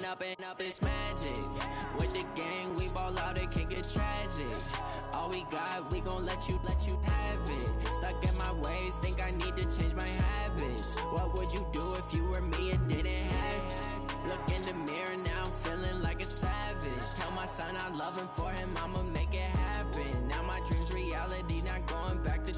up this magic. With the gang, we ball out, it can get tragic. All we got, we gon' let you have it. Stuck in my ways, think I need to change my habits. What would you do if you were me and didn't have it? Look in the mirror, now I'm feeling like a savage. Tell my son I love him, for him I'ma make it happen. Now my dream's reality, not going back to.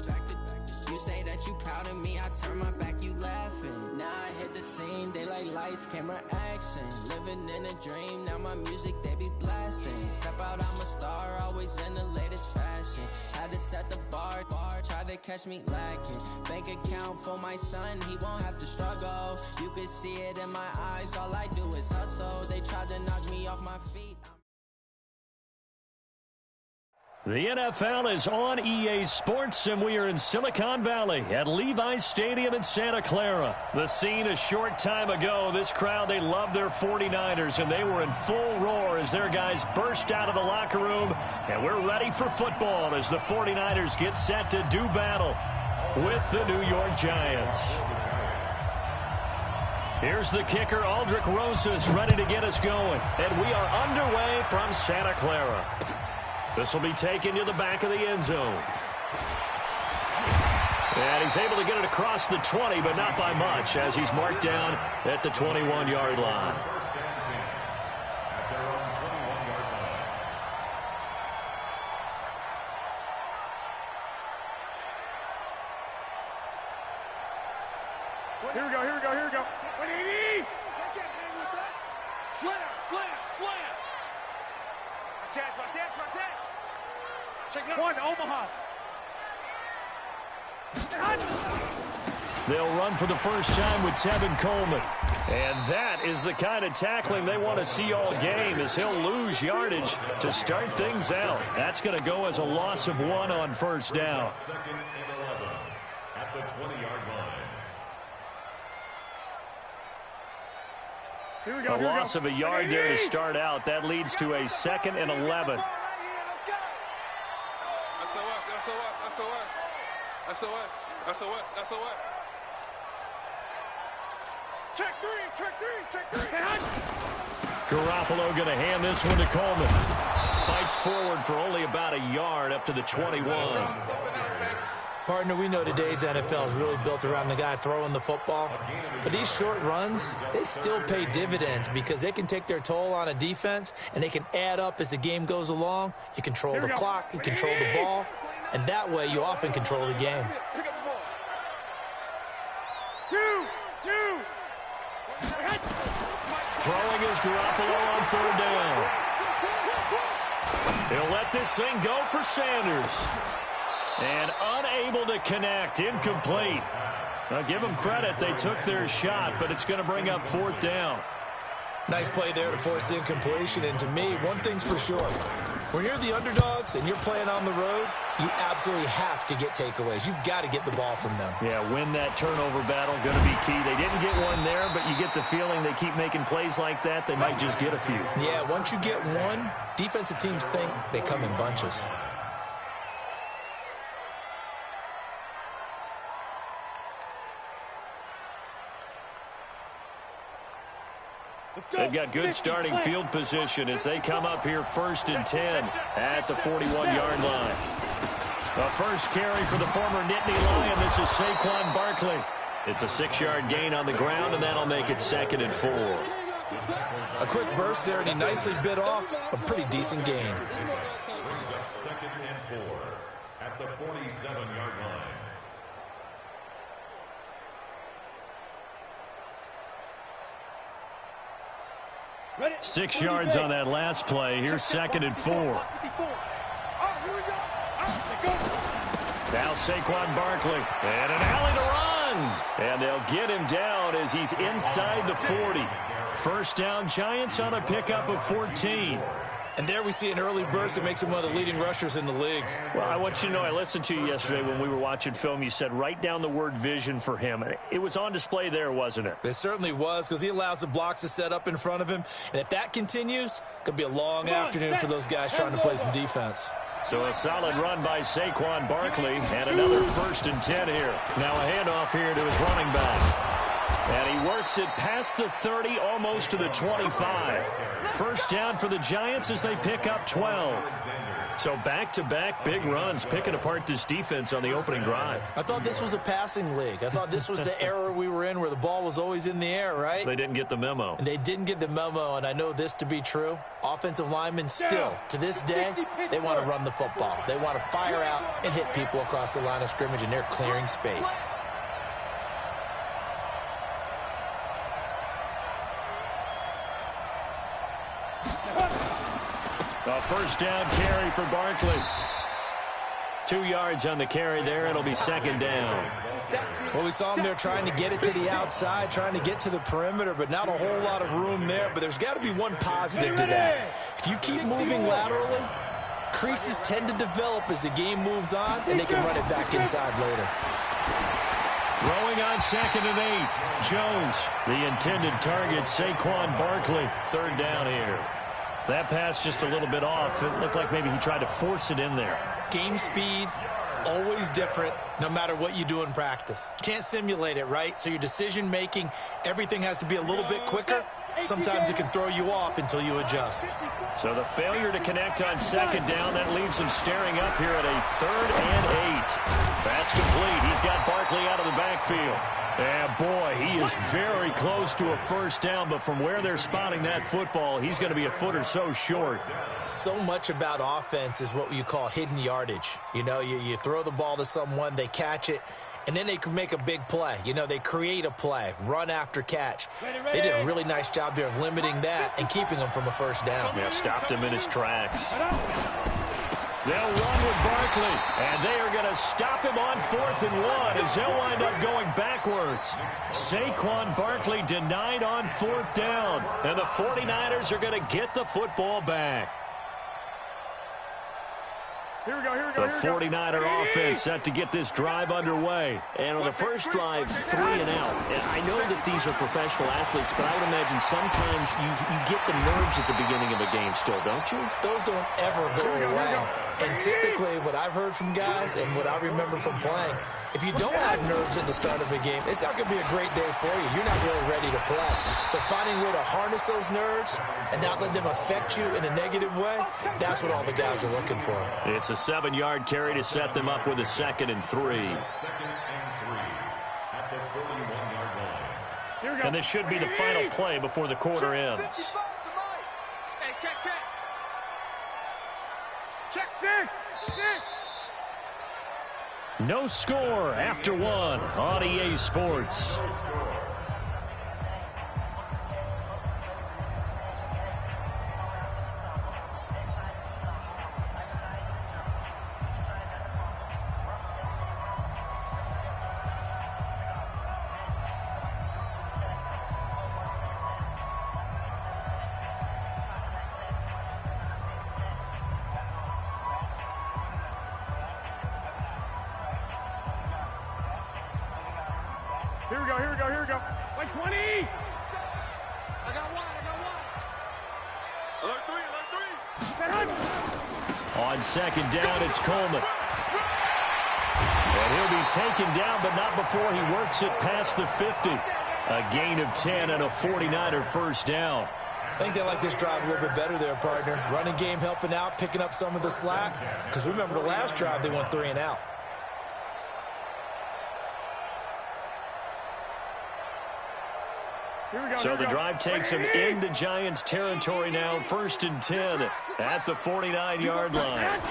You say that you proud of me, I turn my back, you laughing. Now I hit the scene, they like lights, camera, action. Living in a dream, now my music, they be blasting. Step out, I'm a star, always in the latest fashion. Had to set the bar, tried to catch me lacking. Bank account for my son, he won't have to struggle. You can see it in my eyes, all I do is hustle. They tried to knock me off my feet. The NFL is on EA Sports, and we are in Silicon Valley at Levi's Stadium in Santa Clara. The scene a short time ago, this crowd, they love their 49ers, and they were in full roar as their guys burst out of the locker room. And we're ready for football as the 49ers get set to do battle with the New York Giants. Here's the kicker, Aldrich Rosas, ready to get us going. And we are underway from Santa Clara. This will be taken to the back of the end zone. And he's able to get it across the 20, but not by much, as he's marked down at the 21-yard line. Here we go. 180! Slam! Protect! Check one, Omaha. They'll run for the first time with Tevin Coleman. And that is the kind of tackling they want to see all game, as he'll lose yardage to start things out. That's going to go as a loss of 1 on first down. Second and 11 at the 20-yard line. A loss of a yard there to start out. That leads to a 2nd and 11. SOS. Check three. Garoppolo going to hand this one to Coleman. Fights forward for only about a yard up to the 21. Partner, we know today's NFL is really built around the guy throwing the football. But these short runs, they still pay dividends because they can take their toll on a defense, and they can add up as the game goes along. You control the clock, you control the ball, and that way you often control the game. Throwing is Garoppolo on 3rd down. He'll let this thing go for Sanders. And unable to connect, incomplete. Now give them credit, they took their shot, but it's going to bring up 4th down. Nice play there to force the incompletion, and to me, one thing's for sure. When you're the underdogs and you're playing on the road, you absolutely have to get takeaways. You've got to get the ball from them. Yeah, win that turnover battle, going to be key. They didn't get one there, but you get the feeling they keep making plays like that, they might just get a few. Yeah, once you get one, defensive teams think they come in bunches. They've got good starting field position as they come up here 1st and 10 at the 41-yard line. The first carry for the former Nittany Lion. This is Saquon Barkley. It's a 6-yard gain on the ground, and that'll make it 2nd and 4. A quick burst there, and he nicely bit off a pretty decent gain. Brings up 2nd and 4 at the 47-yard line. 6 yards on that last play. Here's 2nd and 4. Now Saquon Barkley. And an alley to run. And they'll get him down as he's inside the 40. First down, Giants on a pickup of 14. And there we see an early burst that makes him one of the leading rushers in the league. Well, I want you to know, I listened to you yesterday when we were watching film. You said write down the word vision for him. It was on display there, wasn't it? It certainly was, because he allows the blocks to set up in front of him. And if that continues, it could be a long afternoon for those guys trying to play some defense. So a solid run by Saquon Barkley, and another 1st and 10 here. Now a handoff here to his running back. And he works it past the 30, almost to the 25. First down for the Giants as they pick up 12. So back-to-back big runs, picking apart this defense on the opening drive. I thought this was a passing league. I thought this was the era we were in where the ball was always in the air, right? They didn't get the memo. And they didn't get the memo, and I know this to be true. Offensive linemen still, to this day, they want to run the football. They want to fire out and hit people across the line of scrimmage, and they're clearing space. A first down carry for Barkley. 2 yards on the carry there. It'll be second down. Well, we saw him there trying to get it to the outside, trying to get to the perimeter, but not a whole lot of room there. But there's got to be one positive to that. If you keep moving laterally, creases tend to develop as the game moves on, and they can run it back inside later. Throwing on 2nd and 8. Jones, the intended target, Saquon Barkley. Third down here. That pass just a little bit off. It looked like maybe he tried to force it in there. Game speed, always different, no matter what you do in practice. Can't simulate it, right? So your decision-making, everything has to be a little bit quicker. Sometimes it can throw you off until you adjust. So the failure to connect on 2nd down, that leaves him staring up here at a 3rd and 8. That's complete. He's got Barkley out of the backfield. Yeah, boy, he is very close to a first down, but from where they're spotting that football, he's going to be a foot or so short. So much about offense is what you call hidden yardage. You know, you throw the ball to someone, they catch it, and then they can make a big play. You know, they create a play, run after catch. They did a really nice job there of limiting that and keeping him from a first down. Yeah, stopped him in his tracks. They'll run with Barkley, and they are going to stop him on 4th and 1 as they'll wind up going backwards. Saquon Barkley denied on 4th down, and the 49ers are going to get the football back. Here we go, here we go, The here we go. 49er offense set to get this drive underway. And on the first drive, 3 and out. And I know that these are professional athletes, but I would imagine sometimes you get the nerves at the beginning of a game still, don't you? Those don't ever go away. And typically, what I've heard from guys and what I remember from playing, if you don't have nerves at the start of a game, it's not going to be a great day for you. You're not really ready to play. So finding a way to harness those nerves and not let them affect you in a negative way, that's what all the guys are looking for. It's a 7-yard carry to set them up with a 2nd and 3. And this should be the final play before the quarter ends. Hey, check. Check, six. No score after 1 on EA Sports. Here we go. 120. I got one. Alert three. On 2nd down, it's Coleman. And he'll be taken down, but not before he works it past the 50. A gain of 10 and a 49er first down. I think they like this drive a little bit better there, partner. Running game helping out, picking up some of the slack. Because remember, the last drive, they went 3 and out. So the drive takes him into Giants territory now, 1st and 10 at the 49-yard line.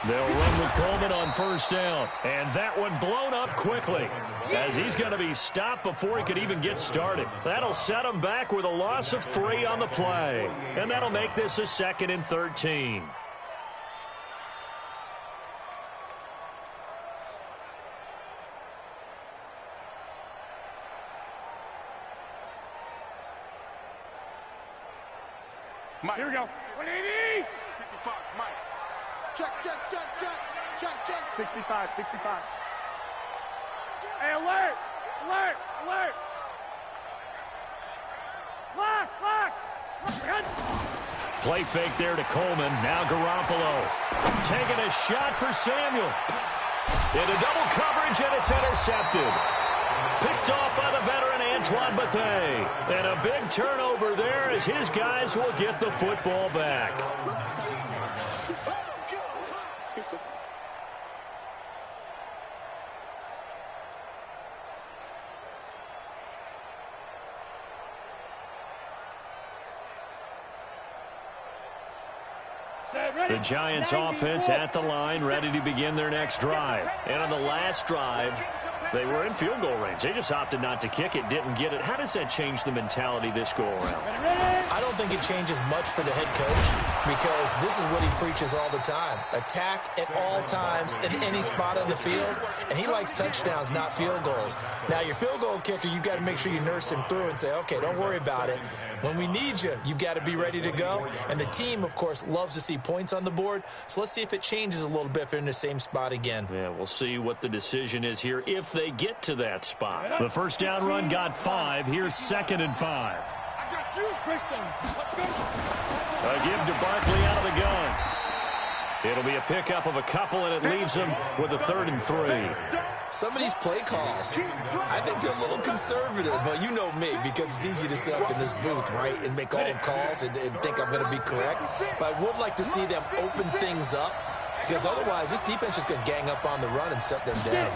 They'll run with Coleman on first down. And that one blown up quickly as he's going to be stopped before he could even get started. That'll set him back with a loss of 3 on the play. And that'll make this a 2nd and 13. Mike. Here we go. 180. 55, Mike. Check. 65. Hey, alert. Lock. Play fake there to Coleman. Now Garoppolo taking a shot for Samuel. Into double coverage, and it's intercepted. Picked off by the veteran Antoine Bethea. And a big turnover there as his guys will get the football back. The Giants offense at the line, ready to begin their next drive. And on the last drive, they were in field goal range. They just opted not to kick it, didn't get it. How does that change the mentality this go-around? I don't think it changes much for the head coach because this is what he preaches all the time. Attack at all times in any spot on the field, and he likes touchdowns, not field goals. Now, your field goal kicker, you got to make sure you nurse him through and say, okay, don't worry about it. When we need you, you've got to be ready to go. And the team, of course, loves to see points on the board. So let's see if it changes a little bit if they're in the same spot again. Yeah, we'll see what the decision is here if they get to that spot. The first down run got 5. Here's 2nd and 5. I got you, Christian. A give to Barkley out of the gun. It'll be a pickup of a couple, and it leaves him with a 3rd and 3. Some of these play calls, I think they're a little conservative, but you know me, because it's easy to sit up in this booth, right, and make all the calls and think I'm going to be correct. But I would like to see them open things up, because otherwise this defense is going to gang up on the run and shut them down.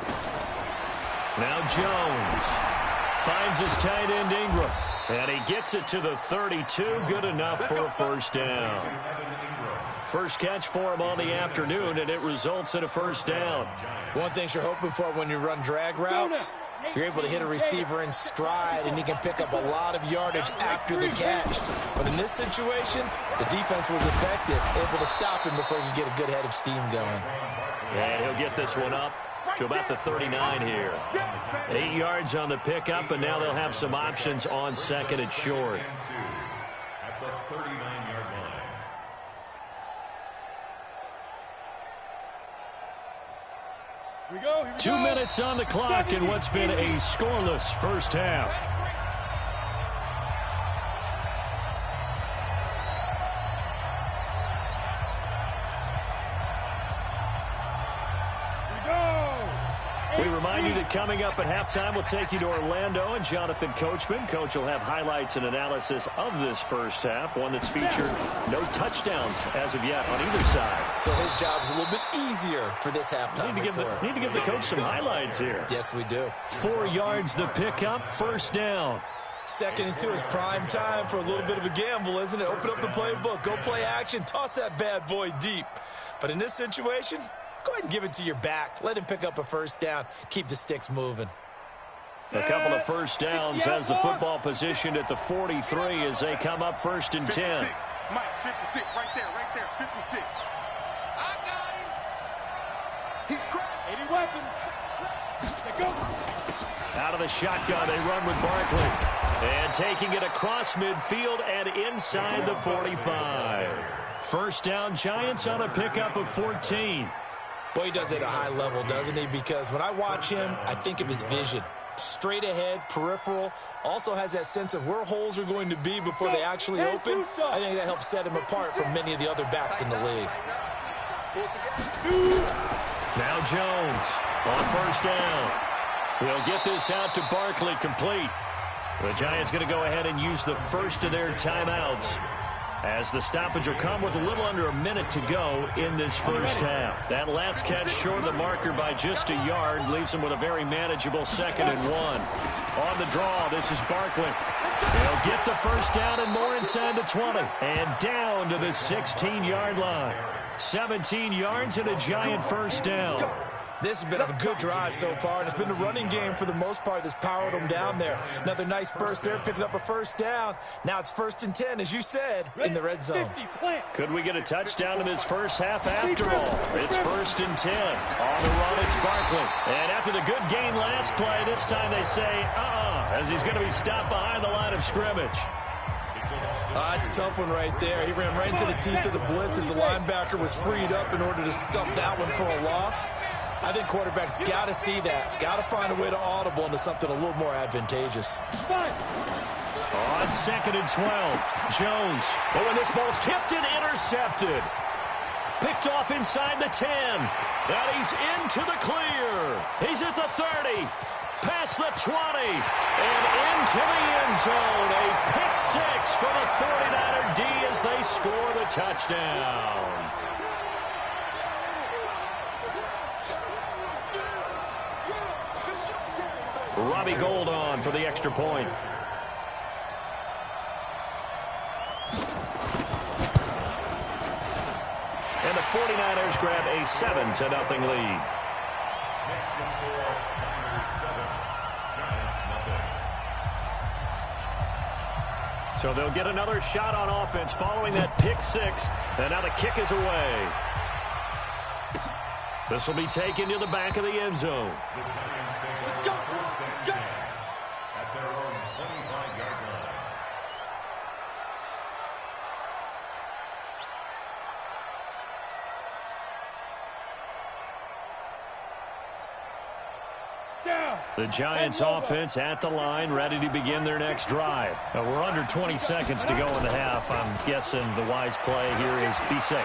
Now Jones finds his tight end Ingram, and he gets it to the 32, good enough for a first down. First catch for him on the afternoon, and it results in a first down. One thing you're hoping for when you run drag routes, you're able to hit a receiver in stride, and he can pick up a lot of yardage after the catch. But in this situation, the defense was effective, able to stop him before you get a good head of steam going. And he'll get this one up to about the 39 here. 8 yards on the pickup, and now they'll have some options on 2nd and short. At the 39-yard line. 2 minutes on the clock in what's been a scoreless first half. We remind you that coming up at halftime, we'll take you to Orlando and Jonathan Coachman. Coach will have highlights and analysis of this first half, one that's featured no touchdowns as of yet on either side. So his job's a little bit easier for this halftime report. Need to give the coach some highlights here. Yes, we do. 4 yards the pickup, first down. 2nd and 2 is prime time for a little bit of a gamble, isn't it? Open up the playbook, go play action, toss that bad boy deep. But in this situation, go ahead and give it to your back. Let him pick up a first down. Keep the sticks moving. A couple of first downs has the football positioned at the 43 as they come up 1st and 10. 56. Mike, 56, right there, 56. I got him. He's cracked. 80 weapons. Let's go. Out of the shotgun, they run with Barkley. And taking it across midfield and inside the 45. First down, Giants on a pickup of 14. Boy, he does it at a high level, doesn't he? Because when I watch him, I think of his vision. Straight ahead, peripheral. Also has that sense of where holes are going to be before they actually open. I think that helps set him apart from many of the other backs in the league. Now Jones on first down. We'll get this out to Barkley, complete. The Giants going to go ahead and use the first of their timeouts, as the stoppage will come with a little under a minute to go in this first half. That last catch short of the marker by just a yard leaves him with a very manageable 2nd and 1. On the draw, this is Barkley. He'll get the first down and more inside the 20. And down to the 16-yard line. 17 yards and a Giant first down. This has been a good drive so far, and it's been the running game for the most part that's powered them down there. Another nice burst there, picking up a first down. Now it's 1st and 10, as you said, in the red zone. Could we get a touchdown in this first half after all? It's 1st and 10. On the run, it's Barkley. And after the good gain last play, this time they say, as he's going to be stopped behind the line of scrimmage. It's a tough one right there. He ran right into the teeth of the blitz as the linebacker was freed up in order to stump that one for a loss. I think quarterbacks got to see that. Got to find a way to audible into something a little more advantageous. On 2nd and 12, Jones. But when this ball's tipped and intercepted. Picked off inside the 10. And he's into the clear. He's at the 30. past the 20 and into the end zone. A pick six for the 49er D as they score the touchdown. Robbie Gould on for the extra point. And the 49ers grab a 7-0 lead. So they'll get another shot on offense following that pick six. And now the kick is away. This will be taken to the back of the end zone. Let's go. Let's go. At their own 25-yard line. The Giants offense at the line, ready to begin their next drive. We're under 20 seconds to go in the half. I'm guessing the wise play here is be safe.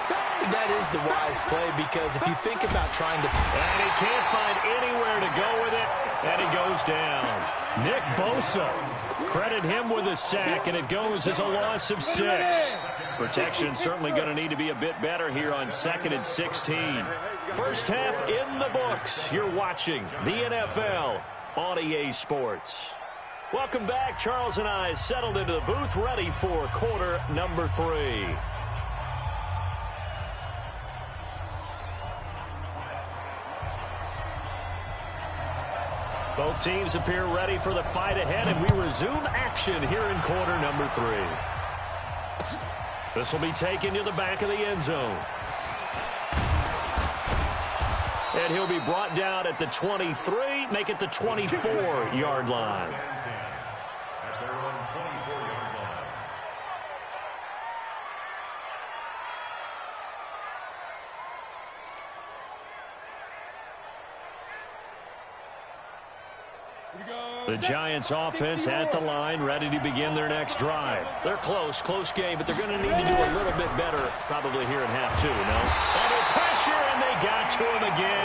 That is the wise play, because if you think about trying to... And he can't find anywhere to go with it, and he goes down. Nick Bosa, credit him with a sack, and it goes as a loss of 6. Protection certainly going to need to be a bit better here on 2nd and 16. First half in the books. You're watching the NFL on EA Sports. Welcome back. Charles and I settled into the booth, ready for quarter number 3. Both teams appear ready for the fight ahead, and we resume action here in quarter number 3. This will be taken to the back of the end zone. And he'll be brought down at the 23, make it the 24-yard line. At their own 24-yard line. The Giants offense at the line, ready to begin their next drive. They're close game, but they're going to need to do a little bit better probably here in half 2, no? Under pressure, and they got to him again.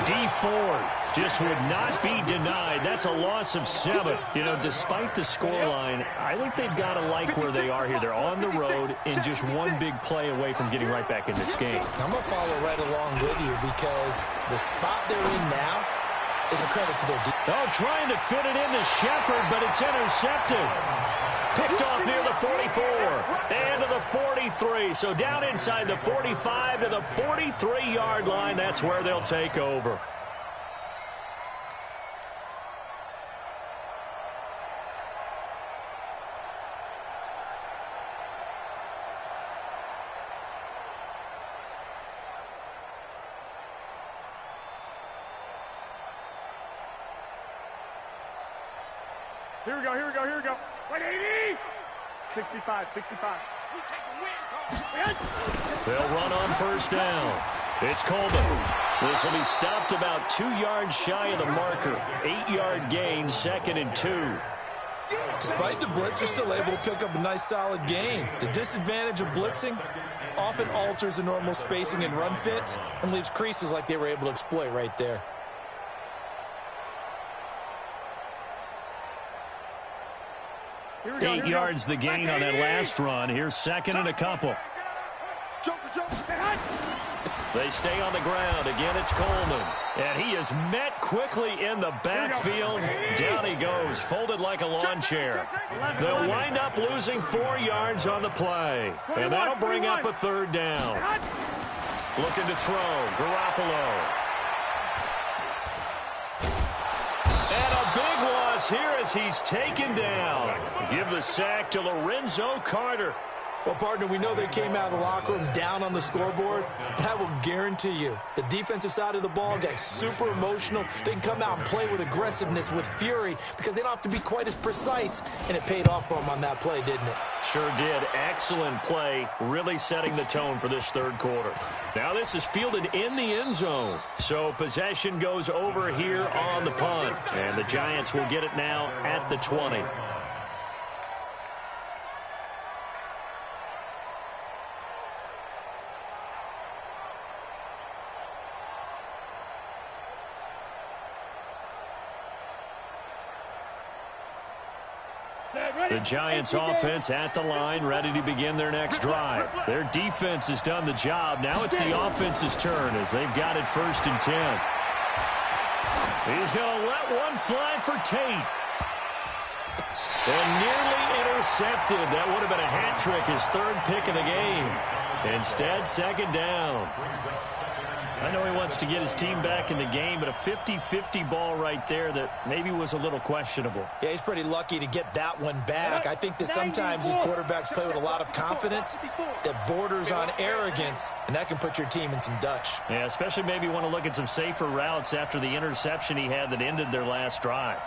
D Ford just would not be denied. That's a loss of 7. You know, despite the scoreline, I think they've got to like where they are here. They're on the road and just one big play away from getting right back in this game. I'm going to follow right along with you, because the spot they're in now is a credit to their defense. Oh, trying to fit it into Shepard, but it's intercepted. Picked off near the 44 and to the 43. So down inside the 45 to the 43-yard line. That's where they'll take over. Here we go. Wait, 80! 65. They'll run on first down. It's Coleman. This will be stopped about 2 yards shy of the marker. 8-yard gain, 2nd and 2. Despite the blitz, they're still able to pick up a nice solid gain. The disadvantage of blitzing often alters the normal spacing and run fits and leaves creases like they were able to exploit right there. Here 8 yards the gain on that last run. Here's 2nd and a couple. Jump. They stay on the ground. Again, it's Coleman. And he is met quickly in the backfield. Down he goes, folded like a lawn chair. They'll wind up losing 4 yards on the play. And that'll bring up a 3rd down. Looking to throw, Garoppolo. And a big loss here as he's taken down. Give the sack to Lorenzo Carter. Well, partner, we know they came out of the locker room down on the scoreboard, but I will guarantee you the defensive side of the ball got super emotional. They can come out and play with aggressiveness, with fury, because they don't have to be quite as precise, and it paid off for them on that play, didn't it? Sure did. Excellent play, really setting the tone for this 3rd quarter. Now this is fielded in the end zone, so possession goes over here on the punt, and the Giants will get it now at the 20. The Giants offense at the line, ready to begin their next drive. Their defense has done the job. Now it's the offense's turn as they've got it 1st and 10. He's going to let one fly for Tate. And nearly intercepted. That would have been a hat trick, his 3rd pick of the game. Instead, 2nd down. I know he wants to get his team back in the game, but a 50-50 ball right there that maybe was a little questionable. Yeah, he's pretty lucky to get that one back. I think that sometimes these quarterbacks play with a lot of confidence that borders on arrogance, and that can put your team in some Dutch. Yeah, especially maybe want to look at some safer routes after the interception he had that ended their last drive.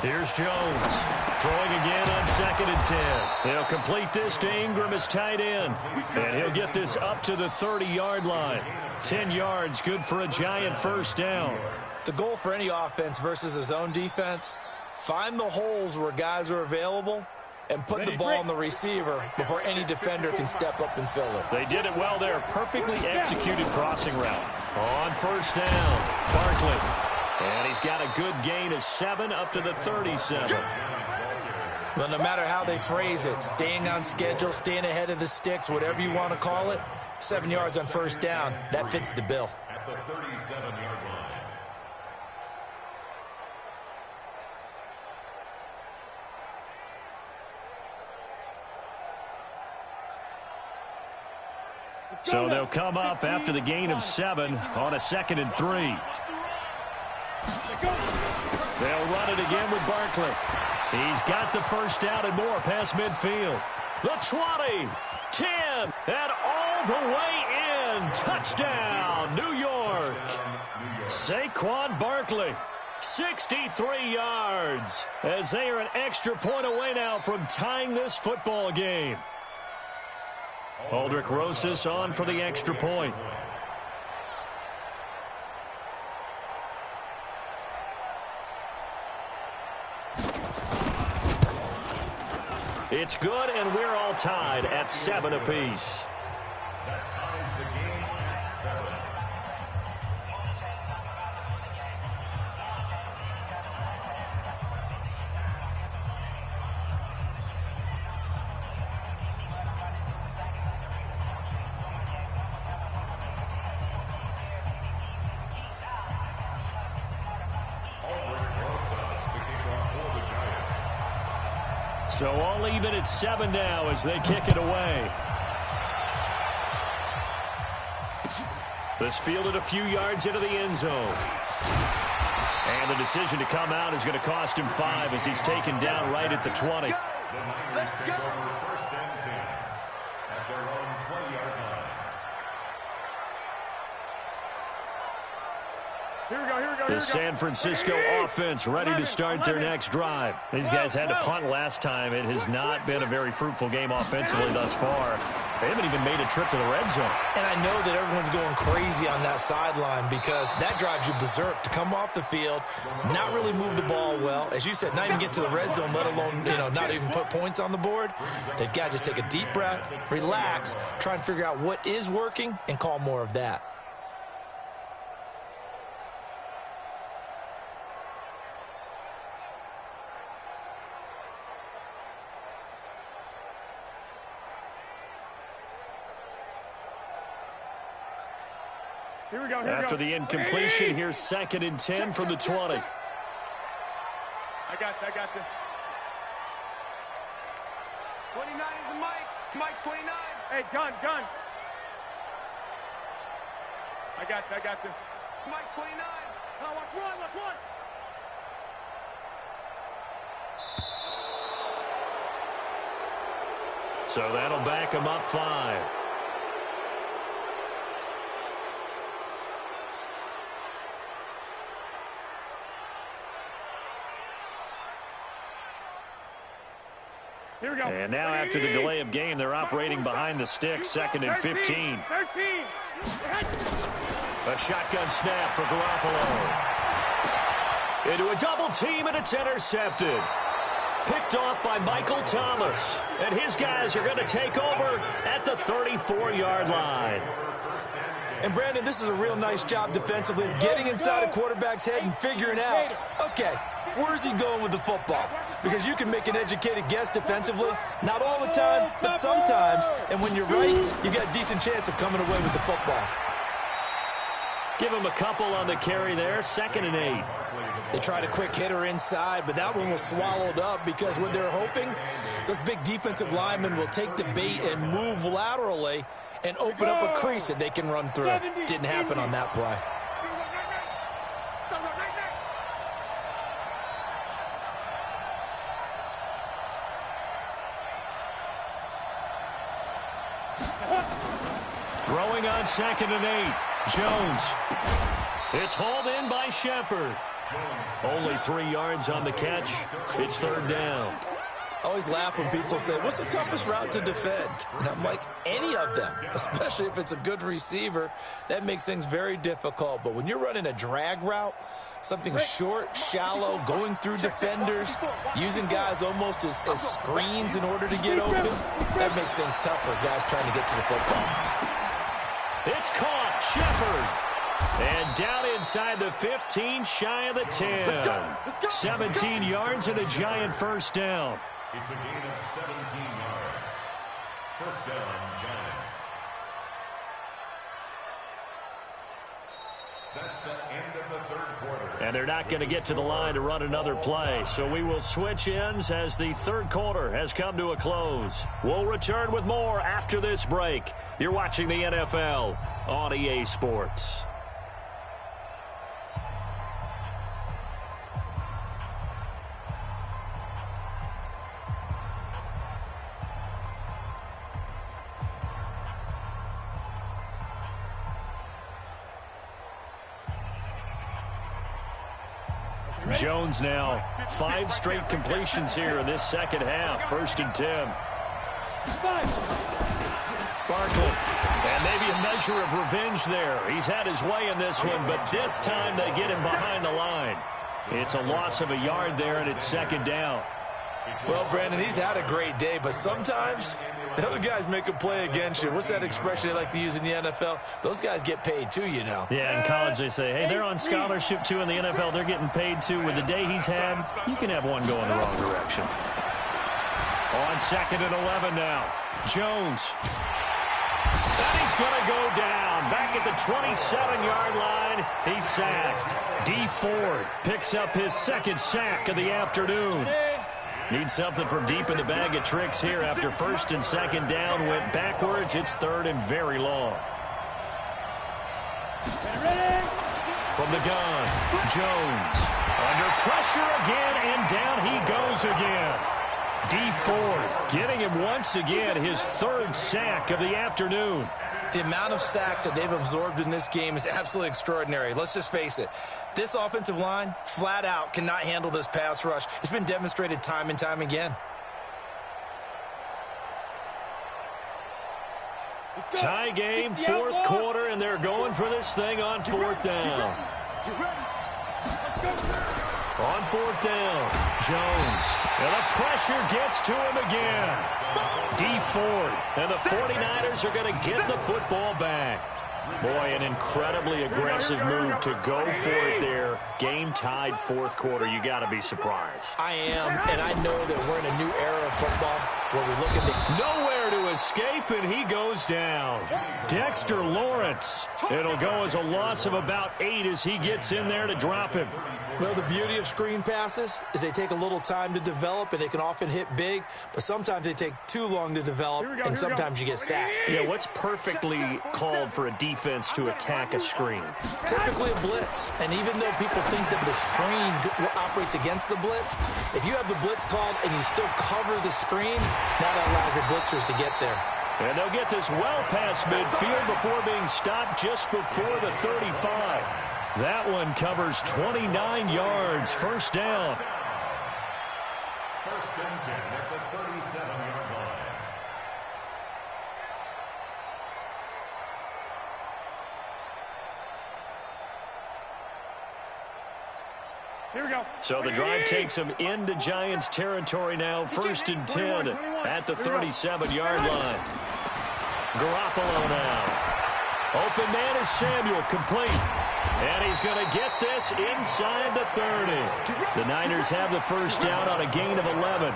Here's Jones, throwing again on 2nd and 10. He'll complete this to Ingram as tight end, and he'll get this up to the 30-yard line. 10 yards, good for a Giant 1st down. The goal for any offense versus a zone defense, find the holes where guys are available and put the ball on the receiver before any defender can step up and fill it. They did it well there. Perfectly executed crossing route. On 1st down, Barkley. And he's got a good gain of 7 up to the 37. Well, no matter how they phrase it, staying on schedule, staying ahead of the sticks, whatever you want to call it, 7 yards on 1st down, that fits the bill. At the 37-yard line. So they'll come up after the gain of 7 on a 2nd and 3. They'll run it again with Barkley. He's got the 1st down and more past midfield. The 20, 10, and all the way in. Touchdown, New York. Saquon Barkley, 63 yards, as they are an extra point away now from tying this football game. Aldrich Rosas on for the extra point. It's good, and we're all tied at 7 apiece. That ties the game at 7. So all even at 7 now as they kick it away. This fielded a few yards into the end zone. And the decision to come out is going to cost him 5 as he's taken down right at the 20. The Niners take over 1st and 10 at their own 20-yard line. Here we go, here we go, The San Francisco offense ready to start their next drive. These guys had to punt last time. It has not been a very fruitful game offensively thus far. They haven't even made a trip to the red zone. And I know that everyone's going crazy on that sideline because that drives you berserk to come off the field, not really move the ball well. As you said, not even get to the red zone, let alone, not even put points on the board. They've got to just take a deep breath, relax, try and figure out what is working and call more of that. Here we go, After the incompletion, here's 2nd and 10 from the 20. I got this. 29 is the Mike 29. Hey, gun. I got this. Mike 29. Oh, watch one. So that'll back him up 5. Here we go. And now after the delay of game, they're operating behind the sticks, 2nd and 15. 13. A shotgun snap for Garoppolo. Into a double team, and it's intercepted. Picked off by Michael Thomas. And his guys are going to take over at the 34-yard line. And, Brandon, this is a real nice job defensively of getting inside a quarterback's head and figuring out, okay, where's he going with the football? Because you can make an educated guess defensively, not all the time, but sometimes. And when you're right, you got a decent chance of coming away with the football. Give him a couple on the carry there, 2nd and 8. They tried a quick hitter inside, but that one was swallowed up because what they're hoping, those big defensive linemen will take the bait and move laterally and open up a crease that they can run through. Didn't happen on that play. Throwing on 2nd and 8. Jones. It's hauled in by Shepard. Only 3 yards on the catch. It's 3rd down. I always laugh when people say, what's the toughest route to defend? And I'm like, any of them, especially if it's a good receiver. That makes things very difficult. But when you're running a drag route, something short, shallow, going through defenders, using guys almost as screens in order to get open, that makes things tough for guys trying to get to the football. It's caught. Shepard. And down inside the 15, shy of the 10. 17 yards and a giant 1st down. It's a gain of 17 yards. 1st down, Giants. That's the end of the 3rd quarter. And they're not going to get to the line to run another play. So we will switch ends as the 3rd quarter has come to a close. We'll return with more after this break. You're watching the NFL on EA Sports. Jones now 5 straight completions here in this 2nd half. 1st and 10. Barkley. And maybe a measure of revenge there. He's had his way in this one, but this time they get him behind the line. It's a loss of a yard there, and it's 2nd down. Well, Brandon, he's had a great day, but sometimes the other guys make a play against you. What's that expression they like to use in the NFL? Those guys get paid too, you know. Yeah, in college they say, hey, they're on scholarship too. In the NFL, they're getting paid too. With the day he's had, you can have one going the wrong direction. On 2nd and 11 now. Jones. And he's going to go down. Back at the 27-yard line, he's sacked. D. Ford picks up his 2nd sack of the afternoon. Needs something from deep in the bag of tricks here after 1st and 2nd down. Went backwards. It's 3rd and very long. From the gun, Jones. Under pressure again, and down he goes again. D. Ford getting him once again his 3rd sack of the afternoon. The amount of sacks that they've absorbed in this game is absolutely extraordinary. Let's just face it. This offensive line, flat out, cannot handle this pass rush. It's been demonstrated time and time again. Tie game, 4th quarter, and they're going for this thing on 4th down. On 4th down, Jones. And the pressure gets to him again. D. Ford. And the 49ers are going to get the football back. Boy, an incredibly aggressive move to go for it there. Game tied 4th quarter. You got to be surprised. I am, and I know that we're in a new era of football where we look at the... Nowhere to escape, and he goes down. Dexter Lawrence. It'll go as a loss of about 8 as he gets in there to drop him. Well, the beauty of screen passes is they take a little time to develop, and they can often hit big, but sometimes they take too long to develop, and sometimes you get sacked. Yeah, what's perfectly called for a defense to attack a screen? Typically a blitz, and even though people think that the screen operates against the blitz, if you have the blitz called and you still cover the screen, now that allows your blitzers to get there. And they'll get this well past midfield before being stopped just before the 35. That one covers 29 yards. 1st down. 1st and 10 at the 37-yard line. Here we go. So the drive takes them into Giants territory now. 1st and 10 at the 37-yard line. Garoppolo now. Open man is Samuel, complete. And he's going to get this inside the 30. The Niners have the first down on a gain of 11.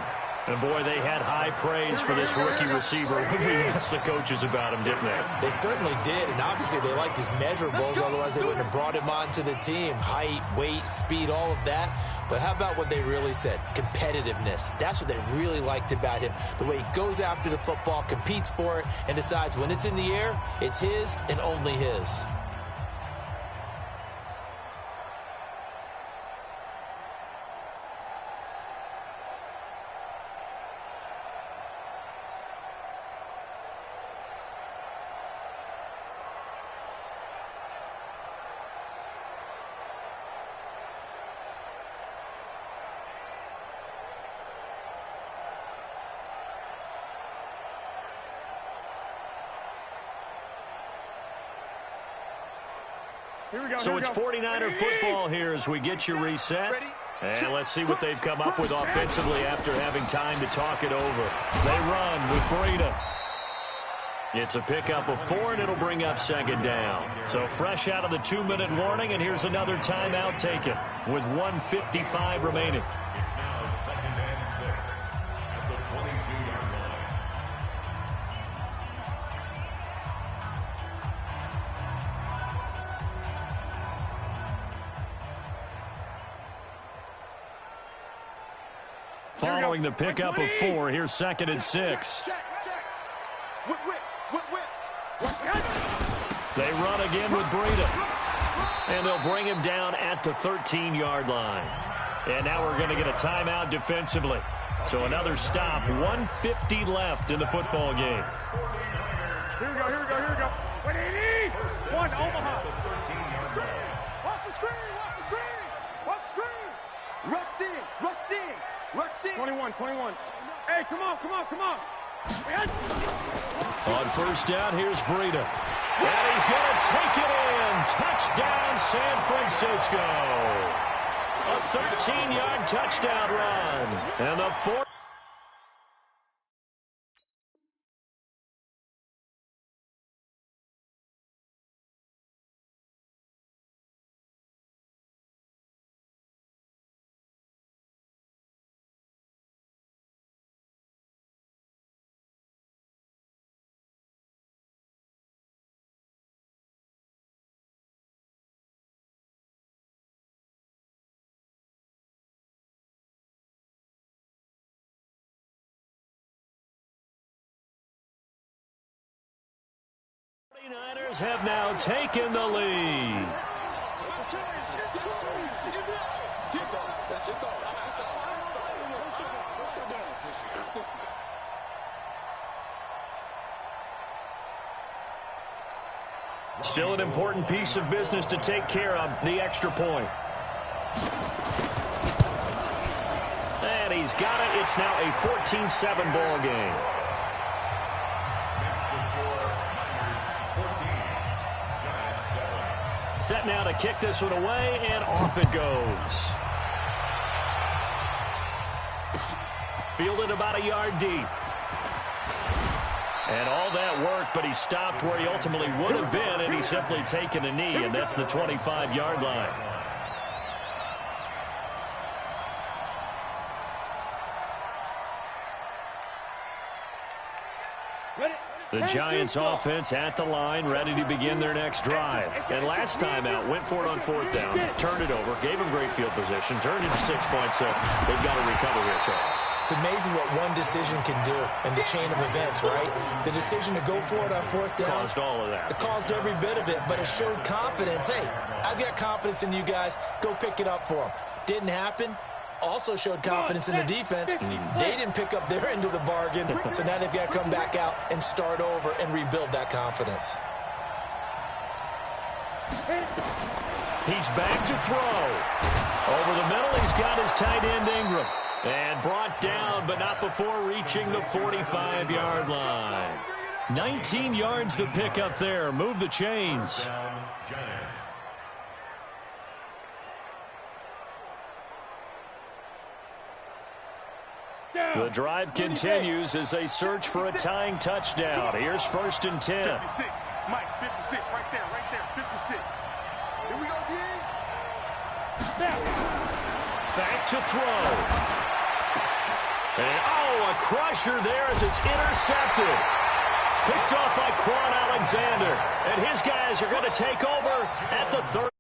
And, boy, they had high praise for this rookie receiver. We asked the coaches about him, didn't they? They certainly did, and obviously they liked his measurables. Otherwise, they wouldn't have brought him onto the team. Height, weight, speed, all of that. But how about what they really said? Competitiveness. That's what they really liked about him. The way he goes after the football, competes for it, and decides when it's in the air, it's his and only his. So it's 49er football here as we get you reset. And let's see what they've come up with offensively after having time to talk it over. They run with Breida. It's a pickup of 4, and it'll bring up second down. So fresh out of the 2-minute warning, and here's another timeout taken with 1:55 remaining. It's now 2nd and 6 at the 22-yard line. Following the pickup of 4, here's 2nd and 6. They run again with Breida. And they'll bring him down at the 13-yard line. And now we're going to get a timeout defensively. So another stop, 1:50 left in the football game. Here we go. 180. One, Omaha. Watch the screen. Watch the screen. Rush in. 21. Hey, come on. On first down, here's Breida. And he's going to take it in. Touchdown, San Francisco. A 13-yard touchdown run. And the 4. Niners have now taken the lead. Still an important piece of business to take care of, the extra point. And he's got it. It's now a 14-7 ball game. Set now to kick this one away, and off it goes. Fielded about a yard deep. And all that work, but he stopped where he ultimately would have been, and he's simply taken a knee, and that's the 25-yard line. The Giants offense at the line, ready to begin their next drive. And last time out, went for it on 4th down, turned it over, gave him great field position, turned into 6 points. So they've got to recover here, Charles. It's amazing what one decision can do in the chain of events, right? The decision to go for it on 4th down. Caused all of that. It caused every bit of it, but it showed confidence. Hey, I've got confidence in you guys. Go pick it up for them. Didn't happen. Also showed confidence in the defense. They didn't pick up their end of the bargain, so now they've got to come back out and start over and rebuild that confidence. He's back to throw. Over the middle, he's got his tight end Ingram. And brought down, but not before reaching the 45-yard line. 19 yards to pick up there. Move the chains. The drive continues as they search for a tying touchdown. Here's 1st and 10. 56. Mike, 56. Right there. 56. Here we go, D. Back to throw. And, a crusher there as it's intercepted. Picked off by Quan Alexander. And his guys are going to take over at the 30.